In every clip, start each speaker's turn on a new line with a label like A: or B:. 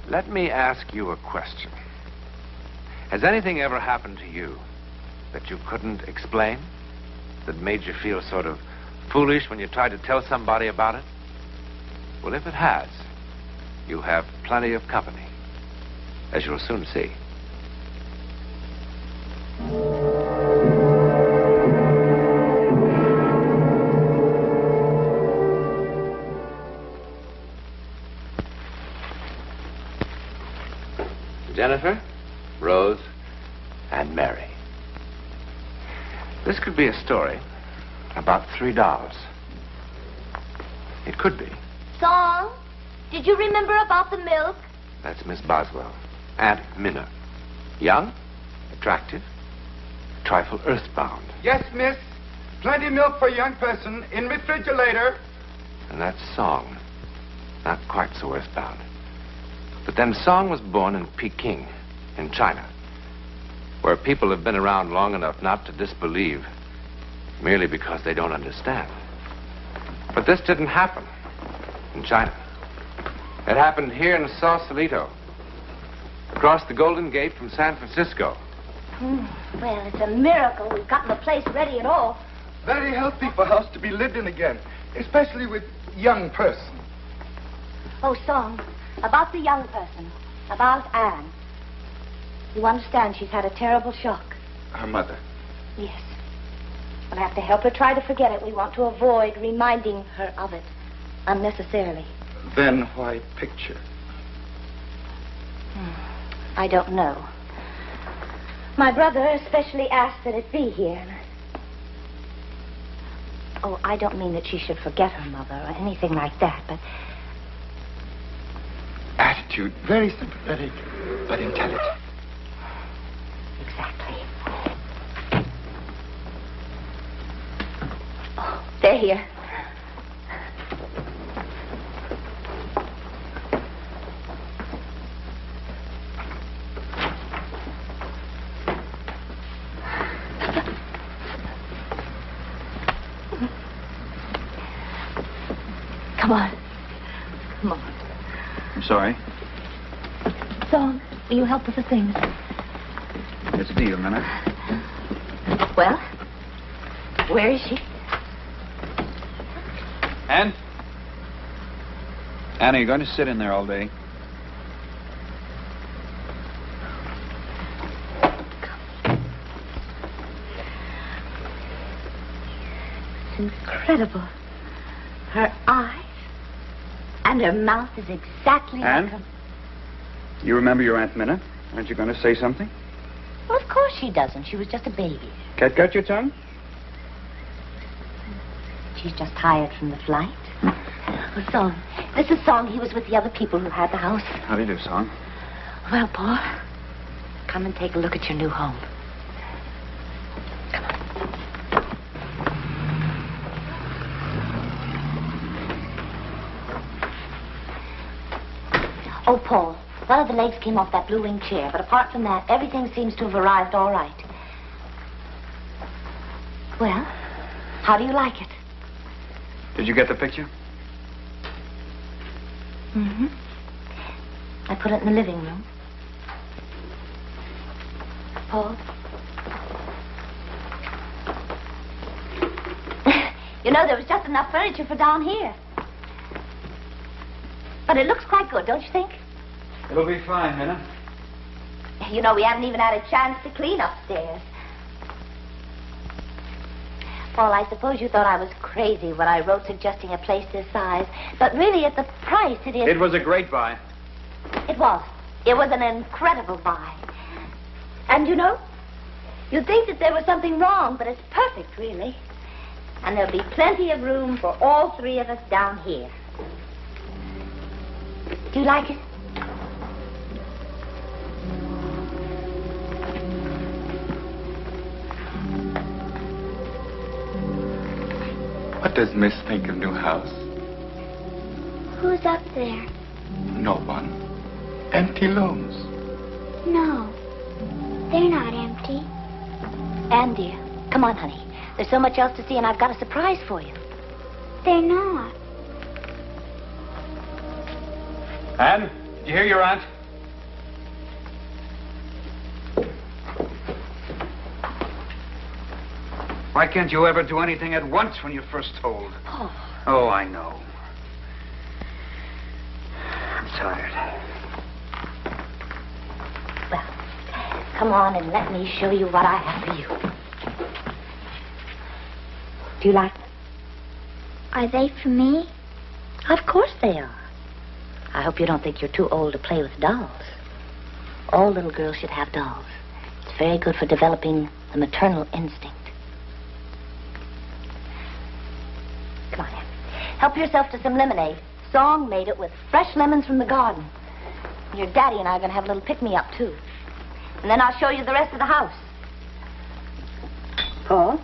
A: Let me ask you a question. Has anything ever happened to you that you couldn't explain? That made you feel sort of foolish when you tried to tell somebody about it? Well, if it has, you have plenty of company, as you'll soon see. Jennifer, Rose, and Mary. This could be a story about 3 dolls. It could be.
B: Song, did you remember about the milk?
A: That's Miss Boswell. Aunt Minna. Young, attractive, a trifle earthbound.
C: Yes, miss. Plenty milk for a young person in refrigerator.
A: And that's Song. Not quite so earthbound. But then Song was born in Peking, in China, where people have been around long enough not to disbelieve merely because they don't understand. But this didn't happen in China. It happened here in Sausalito, across the Golden Gate from San Francisco.
B: Well, it's a miracle we've gotten the place ready at all.
C: Very healthy for house to be lived in again, especially with young person.
B: Oh, Song, about the young person, about Anne. You understand she's had a terrible shock.
C: Her mother.
B: Yes. We'll have to help her try to forget it. We want to avoid reminding her of it unnecessarily.
C: Then why picture?
B: I don't know. My brother especially asked that it be here. Oh, I don't mean that she should forget her mother or anything like that, but...
C: Attitude, very sympathetic, but intelligent.
B: Exactly. Oh, they're here. Come on. Come on.
D: I'm sorry.
B: Song, will you help with the things?
D: It's a deal, Minna.
B: Well, where is she?
D: Anne? Anne, are you going to sit in there all day?
B: It's incredible. Her eyes and her mouth is exactly
D: Anne?
B: like her...
D: You remember your Aunt Minna? Aren't you going to say something?
B: Well, of course she doesn't. She was just a baby.
D: Cat your tongue?
B: She's just tired from the flight. Well, Song. This is Song. He was with the other people who had the house.
D: How do you do, Song?
B: Well, Paul, come and take a look at your new home. Come on. Oh, Paul, one of the legs came off that blue wing chair, but apart from that, everything seems to have arrived all right. Well, how do you like it?
D: Did you get the picture?
B: Mm-hmm. I put it in the living room. Paul? You know, there was just enough furniture for down here. But it looks quite good, don't you think?
D: It'll be fine, Minna.
B: You know, we haven't even had a chance to clean upstairs. Paul, I suppose you thought I was crazy when I wrote suggesting a place this size. But really, at the price, it is...
D: It was a great buy.
B: It was. It was an incredible buy. And you know, you'd think that there was something wrong, but it's perfect, really. And there'll be plenty of room for all 3 of us down here. Do you like it?
C: What does Miss think of new house?
E: Who's up there?
C: No one. Empty looms.
E: No, they're not empty.
B: Anne, dear, come on, honey. There's so much else to see, and I've got a surprise for you.
E: They're not.
D: Anne, did you hear your aunt? Why can't you ever do anything at once when you're first told? Oh, I know. I'm tired.
B: Well, come on and let me show you what I have for you. Do you like them?
E: Are they for me?
B: Of course they are. I hope you don't think you're too old to play with dolls. All little girls should have dolls. It's very good for developing the maternal instinct. Come on, Em. Help yourself to some lemonade. Song made it with fresh lemons from the garden. Your daddy and I are going to have a little pick-me-up, too. And then I'll show you the rest of the house. Paul,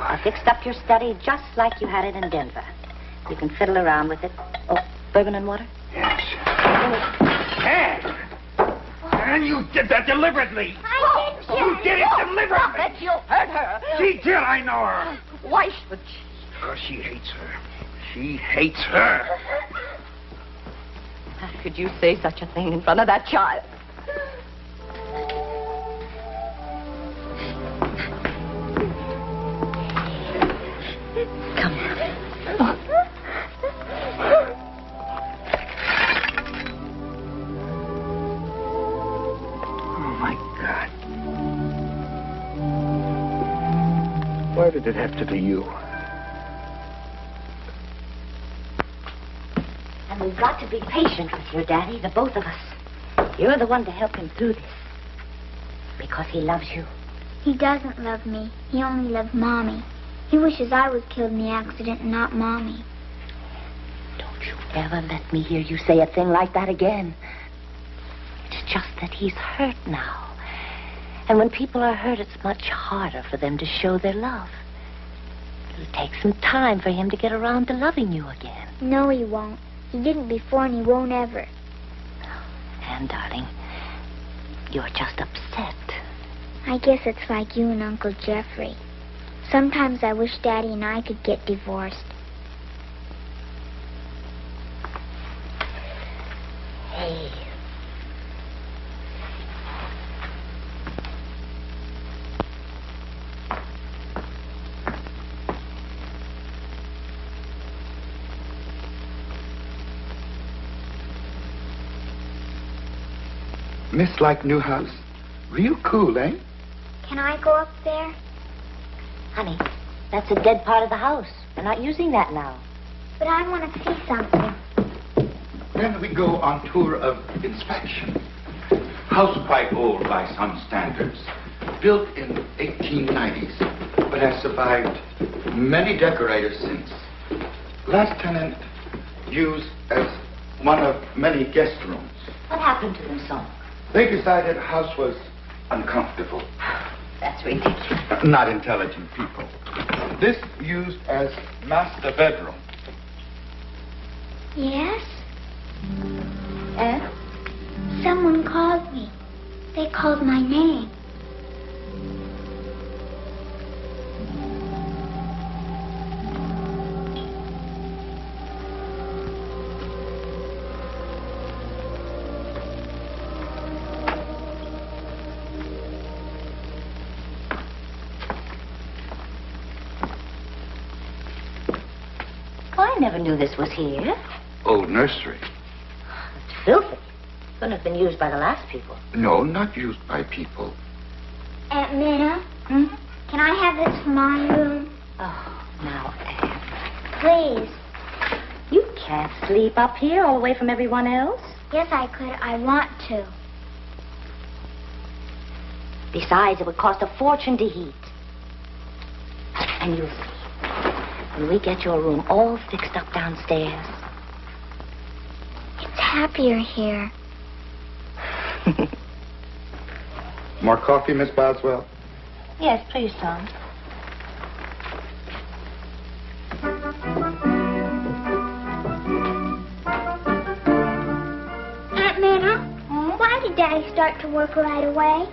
B: I fixed up your study just like you had it in Denver. You can fiddle around with it. Oh, bourbon and water?
D: Yes. Anne! And you did that deliberately.
E: I didn't.
D: You did it deliberately.
B: Stop it. You'll hurt her.
D: She did, I know her.
B: Why should she?
D: Because she hates her. She hates her.
B: How could you say such a thing in front of that child? Come on.
D: Oh, my God. Why did it have to be you?
B: And we've got to be patient with your daddy, the both of us. You're the one to help him through this. Because he loves you.
E: He doesn't love me. He only loves Mommy. He wishes I was killed in the accident and not Mommy.
B: Don't you ever let me hear you say a thing like that again. It's just that he's hurt now. And when people are hurt, it's much harder for them to show their love. It'll take some time for him to get around to loving you again.
E: No, he won't. He didn't before and he won't ever.
B: And, darling, you're just upset.
E: I guess it's like you and Uncle Jeffrey. Sometimes I wish Daddy and I could get divorced.
B: Hey.
C: Miss like new house. Real cool, eh?
E: Can I go up there?
B: Honey, that's a dead part of the house. They're not using that now.
E: But I want to see something.
C: Then we go on tour of inspection. House quite old by some standards. Built in 1890s, but has survived many decorators since. Last tenant used as one of many guest rooms.
B: What happened to them, son?
C: They decided the house was uncomfortable.
B: That's ridiculous.
C: Not intelligent people. This used as master bedroom.
E: Yes?
B: Eh?
E: Someone called me. They called my name.
B: I never knew this was here.
C: Old nursery.
B: It's filthy. Couldn't have been used by the last people.
C: No, not used by people.
E: Aunt Minna, can I have this for my room?
B: Oh, now, Anne.
E: Please.
B: You can't sleep up here all away from everyone else.
E: Yes, I could. I want to.
B: Besides, it would cost a fortune to heat. And you'll see. When we get your room all fixed up downstairs.
E: It's happier here.
C: More coffee, Miss Boswell?
B: Yes, please, Tom.
E: Aunt Minna, why did Daddy start to work right away?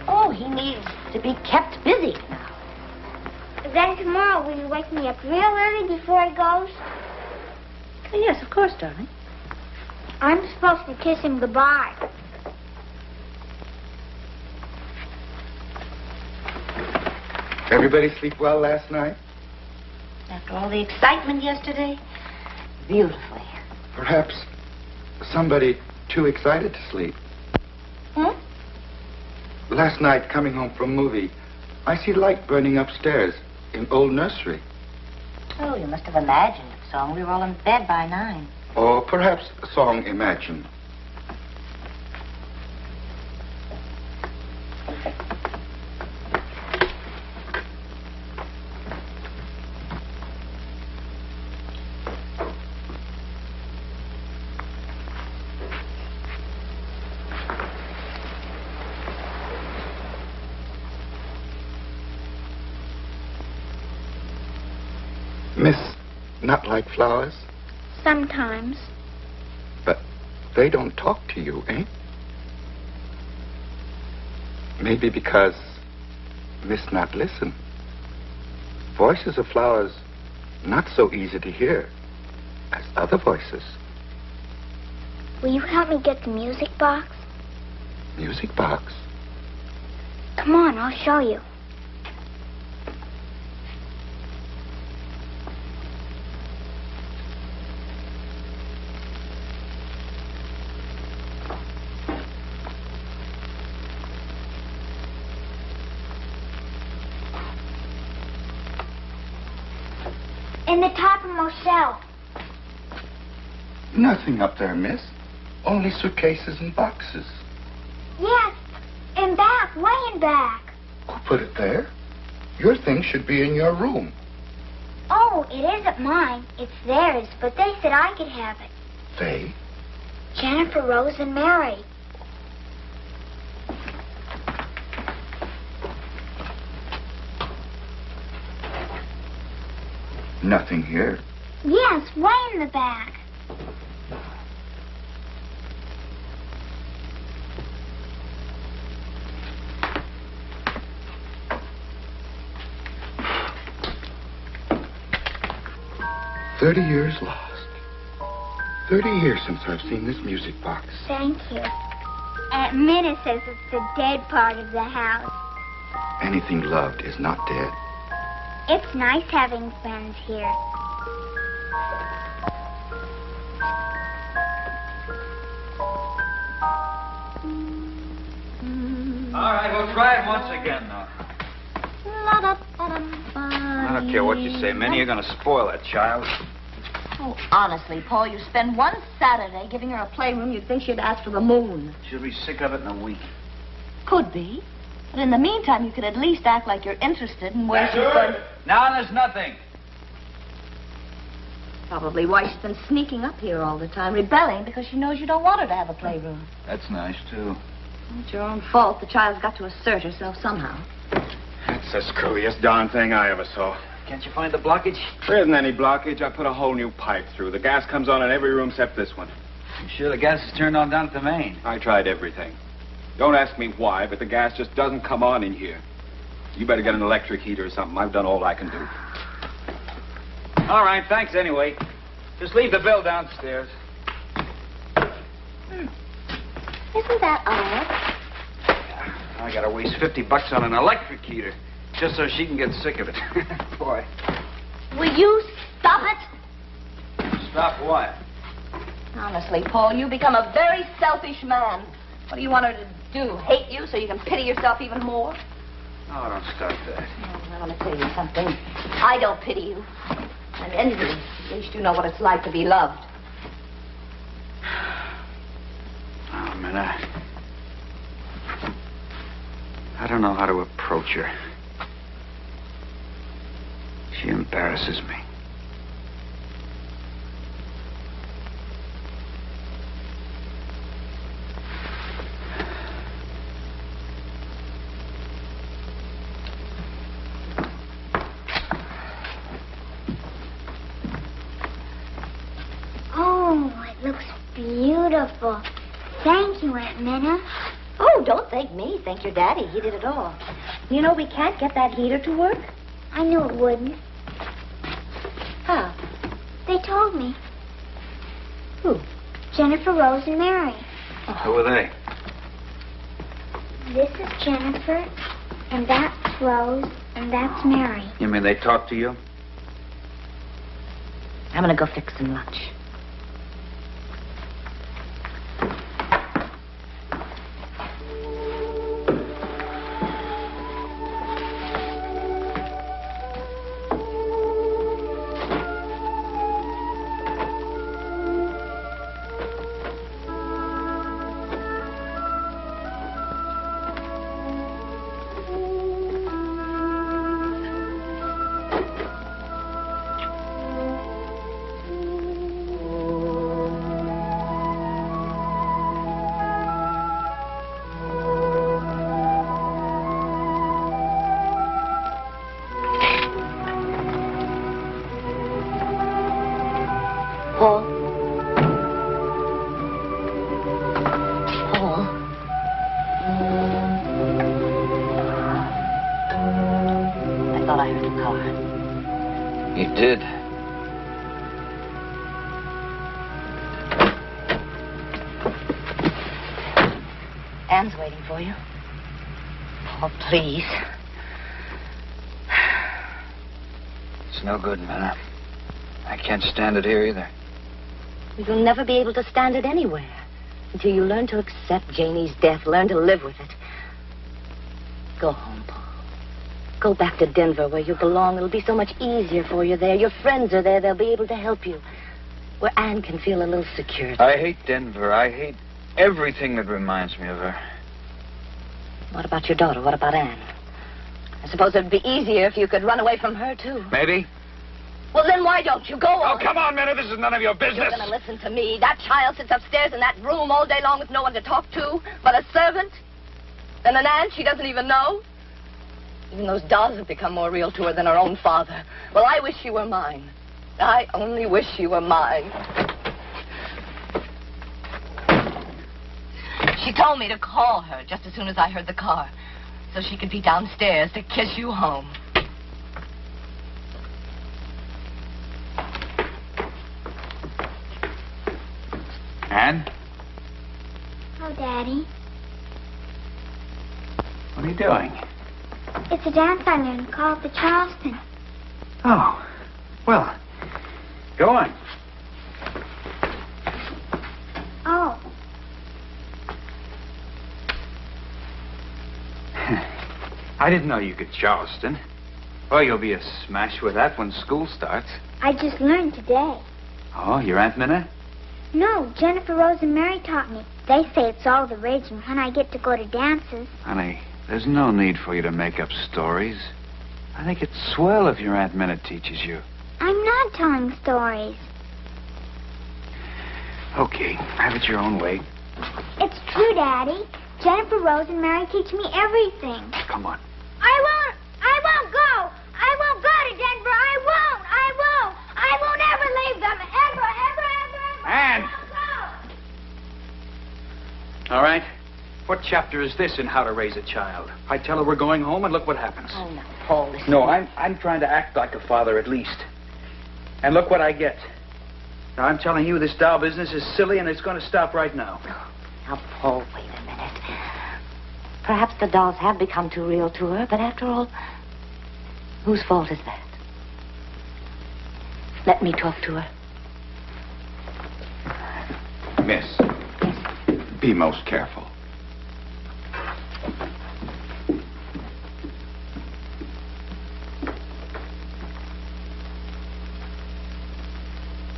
B: Oh, he needs to be kept busy now.
E: Then tomorrow, will you wake me up real early before he goes?
B: Yes, of course, darling.
E: I'm supposed to kiss him goodbye.
C: Everybody sleep well last night?
B: After all the excitement yesterday, beautifully.
C: Perhaps somebody too excited to sleep. Last night, coming home from a movie, I see light burning upstairs in old nursery.
B: Oh, you must have imagined it, song. We were all in bed by 9.
C: Or perhaps a song imagined. Miss not like flowers?
E: Sometimes.
C: But they don't talk to you, eh? Maybe because Miss not listen. Voices of flowers not so easy to hear as other voices.
E: Will you help me get the music box?
C: Music box?
E: Come on, I'll show you. In the topmost shelf.
C: Nothing up there, miss. Only suitcases and boxes.
E: Yes, in back, way in back.
C: Who put it there? Your things should be in your room.
E: Oh, it isn't mine. It's theirs, but they said I could have it.
C: They?
E: Jennifer, Rose, and Mary.
C: Nothing here.
E: Yes, way in the back.
C: $30 lost. 30 years since I've seen this music box.
E: Thank you. Aunt Minna says it's the dead part of the house.
C: Anything loved is not dead.
E: It's nice having friends here.
D: All right, we'll try it once again, now. I don't care what you say, Minnie. You're going to spoil that child.
B: Oh, honestly, Paul, you spend one Saturday giving her a playroom, you'd think she'd ask for the moon.
D: She'll be sick of it in a week.
B: Could be. But in the meantime, you could at least act like you're interested in where she's going.
D: Now there's nothing.
B: Probably why she's been sneaking up here all the time, rebelling because she knows you don't want her to have a playroom.
D: That's nice, too.
B: It's your own fault. The child's got to assert herself somehow.
F: That's the screwiest darn thing I ever saw.
D: Can't you find the blockage?
F: There isn't any blockage. I put a whole new pipe through. The gas comes on in every room except this one.
D: I'm sure the gas is turned on down at the main.
F: I tried everything. Don't ask me why, but the gas just doesn't come on in here. You better get an electric heater or something. I've done all I can do.
D: All right, thanks anyway. Just leave the bill downstairs.
B: Isn't that odd?
D: I gotta waste $50 on an electric heater just so she can get sick of it. Boy.
B: Will you stop it?
D: Stop what?
B: Honestly, Paul, you become a very selfish man. What do you want her to do? Hate you so you can pity yourself even more?
D: Oh, don't start that.
B: Oh, I want to tell you something. I don't pity you. I'm envious. At least you know what it's like to be loved.
D: Oh, man, I don't know how to approach her. She embarrasses me.
E: Oh, it looks beautiful. Thank you, Aunt Minna.
B: Oh, don't thank me. Thank your daddy. He did it all. You know, we can't get that heater to work.
E: I knew it wouldn't.
B: How?
E: They told me.
B: Who?
E: Jennifer, Rose, and Mary.
D: Who are they?
E: This is Jennifer. And that's Rose, and that's Mary.
D: You mean they talk to you?
B: I'm going to go fix some lunch. Paul? Paul? I thought I heard a car.
D: You did.
B: Anne's waiting for you. Oh, please.
D: It's no good, Minna. I can't stand it here either.
B: You'll never be able to stand it anywhere until you learn to accept Janie's death, learn to live with it. Go home, Paul. Go back to Denver where you belong. It'll be so much easier for you there. Your friends are there. They'll be able to help you. Where Anne can feel a little secure.
D: I hate Denver. I hate everything that reminds me of her.
B: What about your daughter? What about Anne? I suppose it'd be easier if you could run away from her, too.
D: Maybe.
B: Well, then why don't you go on?
F: Oh, come on, Minna. This is none of your business.
B: You're going to listen to me. That child sits upstairs in that room all day long with no one to talk to but a servant. And an aunt she doesn't even know. Even those dolls have become more real to her than her own father. Well, I wish she were mine. I only wish she were mine. She told me to call her just as soon as I heard the car, so she could be downstairs to kiss you home.
D: Anne?
E: Oh, Daddy.
D: What are you doing?
E: It's a dance I learned called the Charleston.
D: Oh. Well, go on.
E: Oh.
D: I didn't know you could Charleston. Well, you'll be a smash with that when school starts.
E: I just learned today.
D: Oh, your Aunt Minna?
E: No, Jennifer Rose and Mary taught me. They say it's all the rage, and when I get to go to dances.
D: Honey, there's no need for you to make up stories. I think it's swell if your Aunt Minna teaches you.
E: I'm not telling stories.
D: Okay, have it your own way.
E: It's true, Daddy. Jennifer Rose and Mary teach me everything.
D: Come on.
E: I won't go. I won't go to Denver. I won't ever leave them. Ever.
D: Anne!
E: I won't go.
D: All right. What chapter is this in How to Raise a Child? I tell her we're going home, and look what happens.
B: Oh, no, Paul, listen.
D: No, I'm trying to act like a father at least. And look what I get. Now, I'm telling you, this doll business is silly, and it's going to stop right now.
B: Now, Paul, wait a minute. Perhaps the dolls have become too real to her, but after all, whose fault is that? Let me talk to her.
C: Miss, be most careful.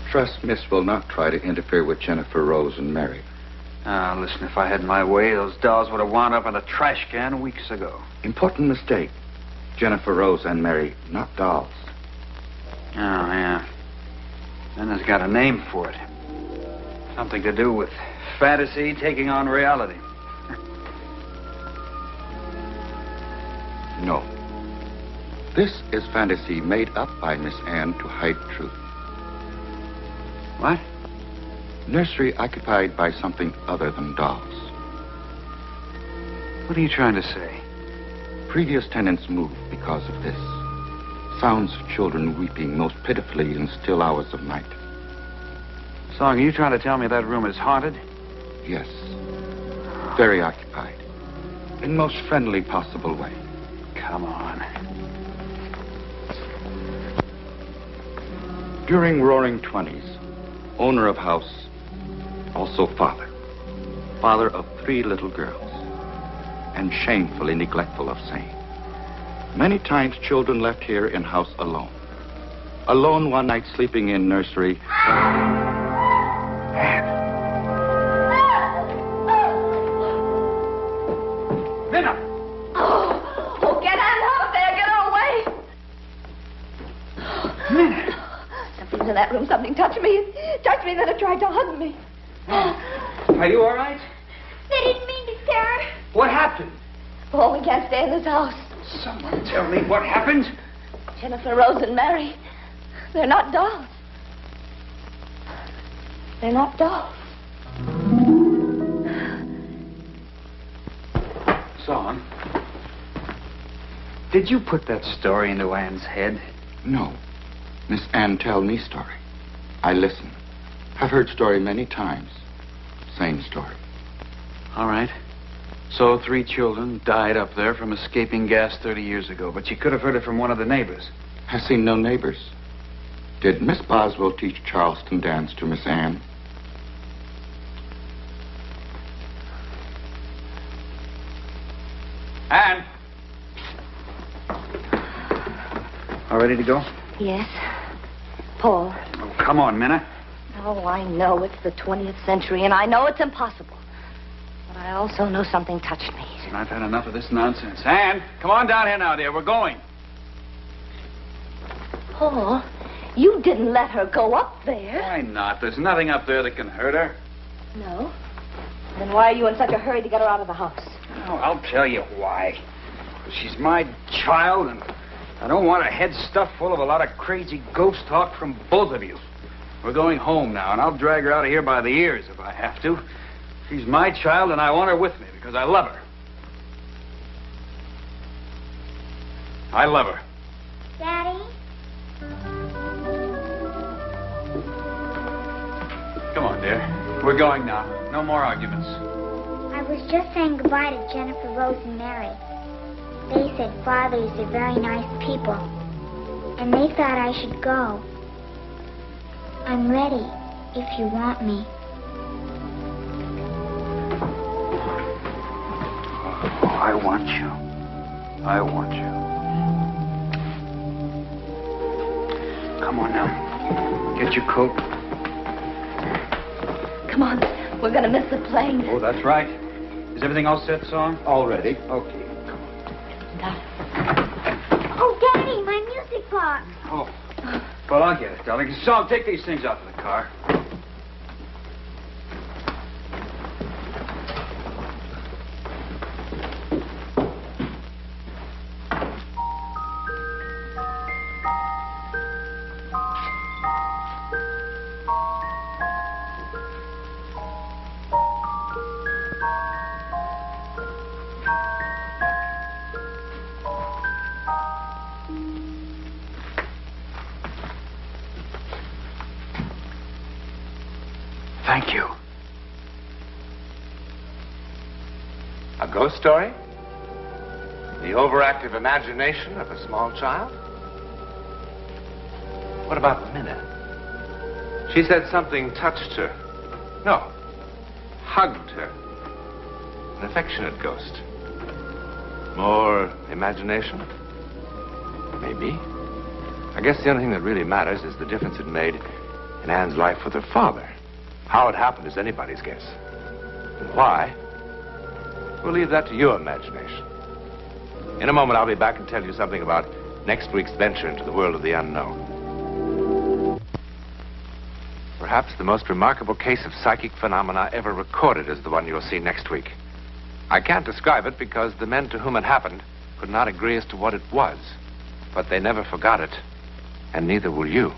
C: Trust Miss will not try to interfere with Jennifer Rose and Mary.
D: Ah, listen, if I had my way, those dolls would have wound up in a trash can weeks ago.
C: Important mistake. Jennifer Rose and Mary, not dolls.
D: Oh, yeah. Minna's got a name for it. Something to do with fantasy taking on reality.
C: No. This is fantasy made up by Miss Anne to hide truth.
D: What?
C: Nursery occupied by something other than dolls.
D: What are you trying to say?
C: Previous tenants moved because of this. Sounds of children weeping most pitifully in still hours of night.
D: Song, are you trying to tell me that room is haunted?
C: Yes. Very occupied. In most friendly possible way.
D: come on.
C: During Roaring 20s, owner of house, also father. Father of 3 little girls, and shamefully neglectful of same. Many times children left here in house alone. Alone one night sleeping in nursery.
D: Minna!
B: Oh, get out of there. Get her away.
D: Minna!
B: Something's in that room. Something touched me. Touched me, then it tried to hug me.
D: Are you all right?
E: They didn't mean to scare her.
D: What happened?
B: Oh, we can't stay in this house.
D: Someone tell me what happened.
B: Jennifer, Rose, and Mary. They're not dolls. They're not dolls.
D: Song, did you put that story into Anne's head?
C: No. Miss Ann tell me story. I listen. I've heard story many times. Same story.
D: All right. So 3 children died up there from escaping gas 30 years ago, but you could have heard it from one of the neighbors.
C: I seen no neighbors. Did Miss Boswell teach Charleston dance to Miss Ann?
D: Anne! All ready to go?
B: Yes. Paul.
D: Oh, come on, Minna.
B: Oh, I know it's the 20th century, and I know it's impossible. But I also know something touched me.
D: And I've had enough of this nonsense. Anne, come on down here now, dear. We're going.
B: Paul, you didn't let her go up there.
D: Why not? There's nothing up there that can hurt her.
B: No? Then why are you in such a hurry to get her out of the house?
D: Oh, I'll tell you why. She's my child, and I don't want her head stuffed full of a lot of crazy ghost talk from both of you. We're going home now, and I'll drag her out of here by the ears if I have to. She's my child, and I want her with me because I love her. I love her.
E: Daddy?
D: Come on, dear. We're going now. No more arguments.
E: I was just saying goodbye to Jennifer, Rose, and Mary. They said fathers are very nice people, and they thought I should go. I'm ready, if you want me.
D: Oh, I want you. I want you. Come on now. Get your coat.
B: Come on. We're going to miss the plane.
D: Oh, that's right. Is everything all set, Song?
C: All ready.
D: Okay.
E: Oh, Daddy, my music box.
D: Oh. Well, I'll get it, darling. Song, take these things out of the car. Thank you.
A: A ghost story? The overactive imagination of a small child? What about Minna? She said something touched her. No, hugged her. An affectionate ghost. More imagination? Maybe. I guess the only thing that really matters is the difference it made in Anne's life with her father. How it happened is anybody's guess. And why? We'll leave that to your imagination. In a moment, I'll be back and tell you something about next week's venture into the world of the unknown. Perhaps the most remarkable case of psychic phenomena ever recorded is the one you'll see next week. I can't describe it because the men to whom it happened could not agree as to what it was. But they never forgot it, and neither will you.